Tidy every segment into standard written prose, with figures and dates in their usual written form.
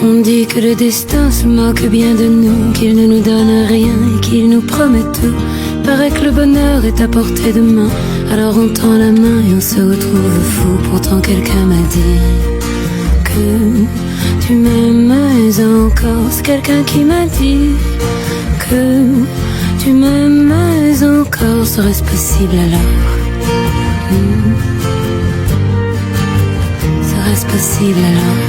On dit que le destin se moque bien de nous, qu'il ne nous donne rien et qu'il nous promet tout. Paraît que le bonheur est à portée de main, alors on tend la main et on se retrouve fou. Pourtant quelqu'un m'a dit que tu m'aimes encore. C'est quelqu'un qui m'a dit que tu m'aimes encore. Serait-ce possible alors? Serait-ce possible alors?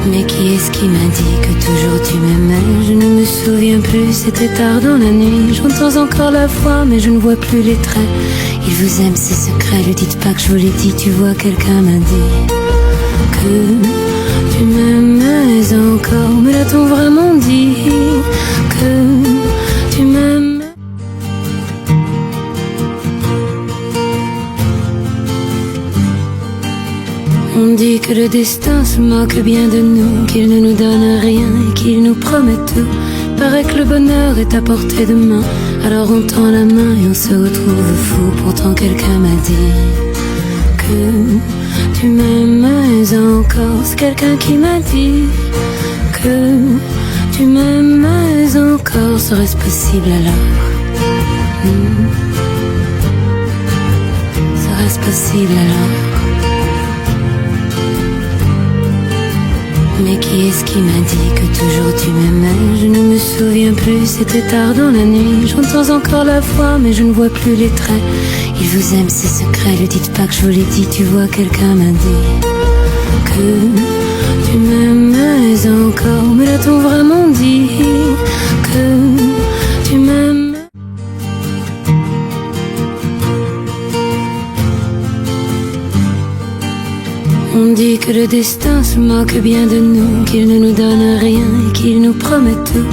Mais qui est-ce qui m'a dit que toujours tu m'aimais? Je ne me souviens plus, c'était tard dans la nuit. J'entends encore la voix, mais je ne vois plus les traits. Il vous aime, c'est secret, lui dites pas que je vous l'ai dit. Tu vois, quelqu'un m'a dit que tu m'aimais encore. Mais l'a-t-on vraiment dit que tu m'aimes? On dit que le destin se moque bien de nous, qu'il ne nous donne rien et qu'il nous promet tout. Paraît que le bonheur est à portée de main, alors on tend la main et on se retrouve fou. Pourtant quelqu'un m'a dit que tu m'aimes encore. C'est quelqu'un qui m'a dit que tu m'aimes encore. Serait-ce possible alors? Serait-ce possible alors? Mais qui est-ce qui m'a dit que toujours tu m'aimais? Je ne me souviens plus, c'était tard dans la nuit. J'entends encore la voix, mais je ne vois plus les traits. Il vous aime, c'est secret, lui dites pas que je vous l'ai dit. Tu vois, quelqu'un m'a dit que tu m'aimais encore. Mais l'a-t-on vraiment dit que tu m'aimes? On dit que le destin se moque bien de nous, qu'il ne nous donne rien et qu'il nous promet tout.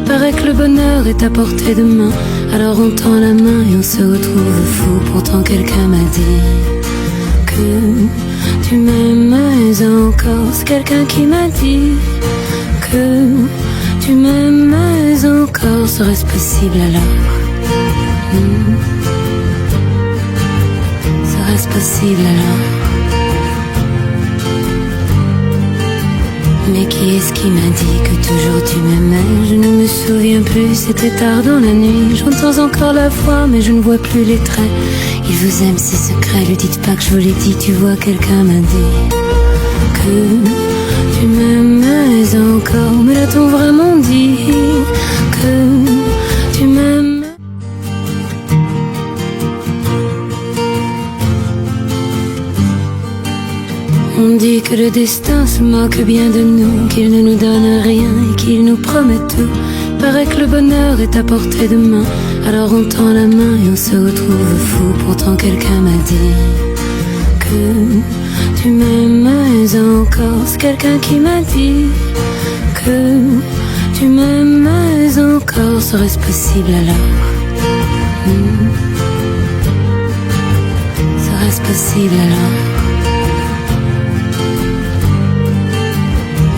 Paraît que le bonheur est à portée de main, alors on tend la main et on se retrouve fou. Pourtant quelqu'un m'a dit que tu m'aimes encore. C'est quelqu'un qui m'a dit que tu m'aimes encore. Serait-ce possible alors? Serait-ce possible alors? Mais qui est-ce qui m'a dit que toujours tu m'aimais? Je ne me souviens plus, c'était tard dans la nuit. J'entends encore la voix, mais je ne vois plus les traits. Il vous aime, c'est secret, lui dites pas que je vous l'ai dit. Tu vois, quelqu'un m'a dit que tu m'aimais encore. Mais l'a-t-on vraiment dit que tu m'aimes? On dit que le destin se moque bien de nous, qu'il ne nous donne rien et qu'il nous promet tout. Paraît que le bonheur est à portée de main, alors on tend la main et on se retrouve fou. Pourtant quelqu'un m'a dit que tu m'aimes encore. C'est quelqu'un qui m'a dit que tu m'aimes encore. Serait-ce possible alors? Serait-ce possible alors?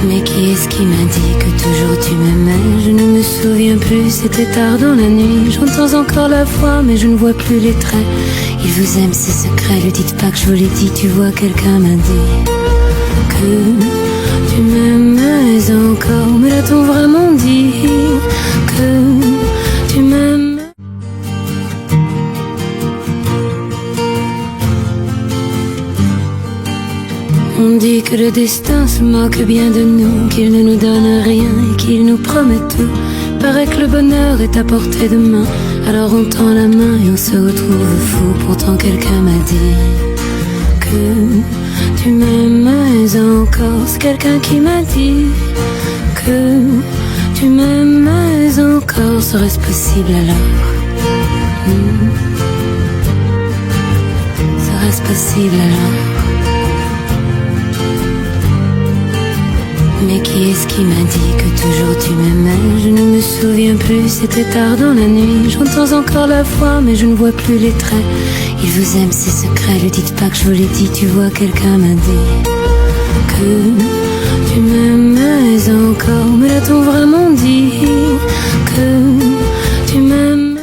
Mais qui est-ce qui m'a dit que toujours tu m'aimais? Je ne me souviens plus, c'était tard dans la nuit. J'entends encore la voix, mais je ne vois plus les traits. Il vous aime, c'est secret, lui dites pas que je vous l'ai dit. Tu vois, quelqu'un m'a dit que tu m'aimais encore. Mais l'a-t-on vraiment dit que tu m'aimes? On dit que le destin se moque bien de nous, qu'il ne nous donne rien et qu'il nous promet tout. Paraît que le bonheur est à portée de main, alors on tend la main et on se retrouve fou. Pourtant quelqu'un m'a dit que tu m'aimes encore. C'est quelqu'un qui m'a dit que tu m'aimes encore. Serait-ce possible alors? Serait-ce possible alors? Mais qui est-ce qui m'a dit que toujours tu m'aimais? Je ne me souviens plus, c'était tard dans la nuit. J'entends encore la voix, mais je ne vois plus les traits. Il vous aime, c'est secret, lui dites pas que je vous l'ai dit. Tu vois, quelqu'un m'a dit que tu m'aimais encore. Mais l'a-t-on vraiment dit que tu m'aimes?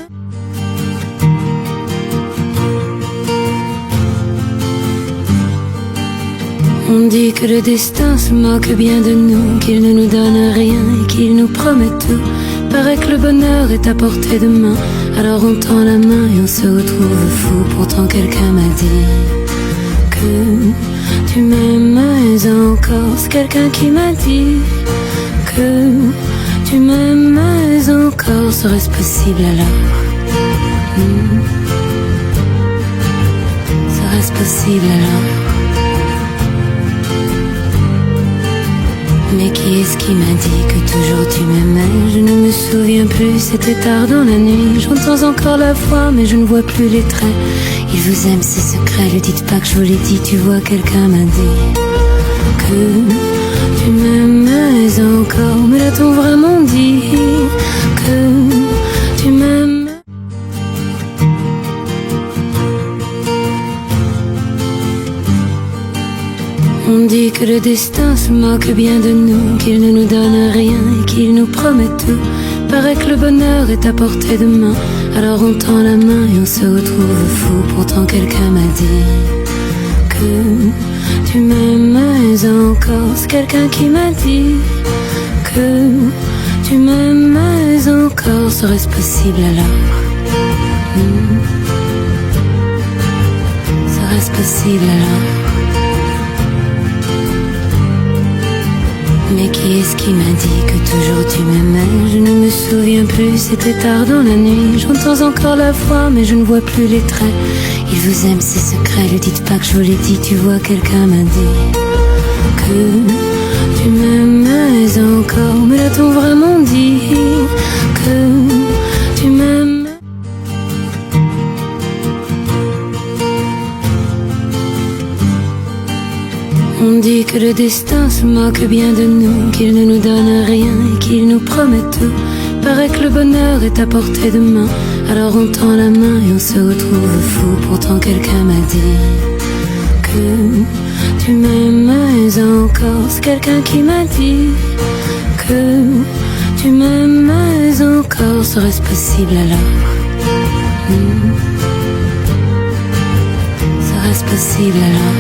On dit que le destin se moque bien de nous, qu'il ne nous donne rien et qu'il nous promet tout. Paraît que le bonheur est à portée de main, alors on tend la main et on se retrouve fou. Pourtant quelqu'un m'a dit que tu m'aimes encore. C'est quelqu'un qui m'a dit que tu m'aimes encore. Serait-ce possible alors? Serait-ce possible alors? Mais qui est-ce qui m'a dit que toujours tu m'aimais? Je ne me souviens plus, c'était tard dans la nuit. J'entends encore la voix, mais je ne vois plus les traits. Il vous aime, c'est secret, ne dites pas que je vous l'ai dit. Tu vois, quelqu'un m'a dit que tu m'aimais encore. Mais l'a-t-on vraiment dit que tu m'aimes? On dit que le destin se moque bien de nous, qu'il ne nous donne rien et qu'il nous promet tout. Paraît que le bonheur est à portée de main, alors on tend la main et on se retrouve fou. Pourtant quelqu'un m'a dit que tu m'aimes encore. C'est quelqu'un qui m'a dit que tu m'aimes encore. Serait-ce possible alors? Serait-ce possible alors? Mais qui est-ce qui m'a dit que toujours tu m'aimais? Je ne me souviens plus, c'était tard dans la nuit. J'entends encore la voix, mais je ne vois plus les traits. Il vous aime, c'est secret, ne dites pas que je vous l'ai dit. Tu vois, quelqu'un m'a dit que tu m'aimais encore. Mais l'a-t-on vraiment dit que tu m'aimes? On dit que le destin se moque bien de nous, qu'il ne nous donne rien et qu'il nous promet tout. Paraît que le bonheur est à portée de main, alors on tend la main et on se retrouve fou. Pourtant quelqu'un m'a dit que tu m'aimes encore. C'est quelqu'un qui m'a dit que tu m'aimes encore. Serait-ce possible alors? Serait-ce possible alors?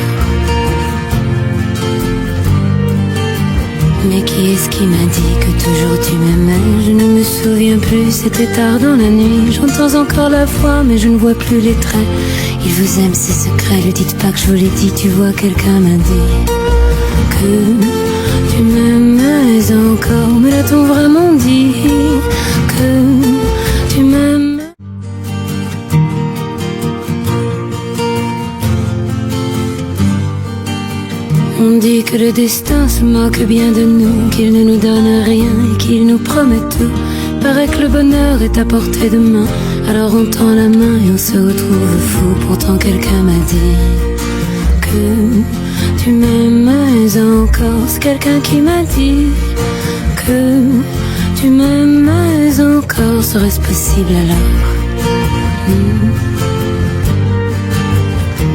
Mais qui est-ce qui m'a dit que toujours tu m'aimais? Je ne me souviens plus, c'était tard dans la nuit. J'entends encore la voix, mais je ne vois plus les traits. Il vous aime, c'est secret, ne dites pas que je vous l'ai dit. Tu vois, quelqu'un m'a dit que tu m'aimais encore. Mais l'a-t-on vraiment dit que tu m'aimes? On dit que le destin se moque bien de nous, qu'il ne nous donne rien et qu'il nous promet tout. Paraît que le bonheur est à portée de main, alors on tend la main et on se retrouve fou. Pourtant quelqu'un m'a dit que tu m'aimes encore. C'est quelqu'un qui m'a dit que tu m'aimes encore. Serait-ce possible alors?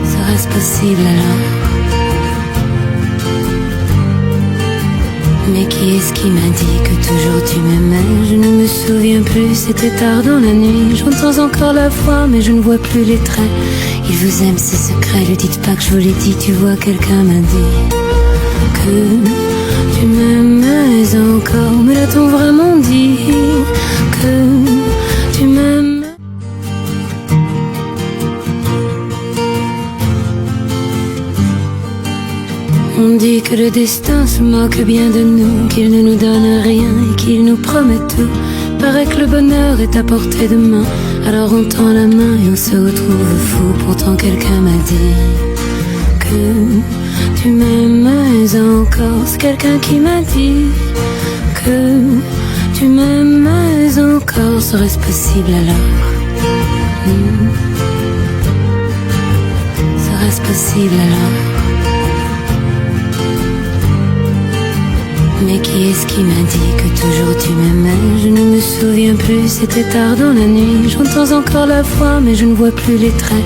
Serait-ce possible alors? Mais qui est-ce qui m'a dit que toujours tu m'aimais? Je ne me souviens plus, c'était tard dans la nuit. J'entends encore la voix, mais je ne vois plus les traits. Il vous aime, c'est secret, ne dites pas que je vous l'ai dit. Tu vois, quelqu'un m'a dit que tu m'aimais encore. Mais l'a-t-on vraiment dit que tu m'aimes? On dit que le destin se moque bien de nous, qu'il ne nous donne rien et qu'il nous promet tout. Paraît que le bonheur est à portée de main, alors on tend la main et on se retrouve fou. Pourtant quelqu'un m'a dit que tu m'aimes encore. C'est quelqu'un qui m'a dit que tu m'aimes encore. Serait-ce possible alors? Serait-ce possible alors? Mais qui est-ce qui m'a dit que toujours tu m'aimais? Je ne me souviens plus, c'était tard dans la nuit. J'entends encore la voix, mais je ne vois plus les traits.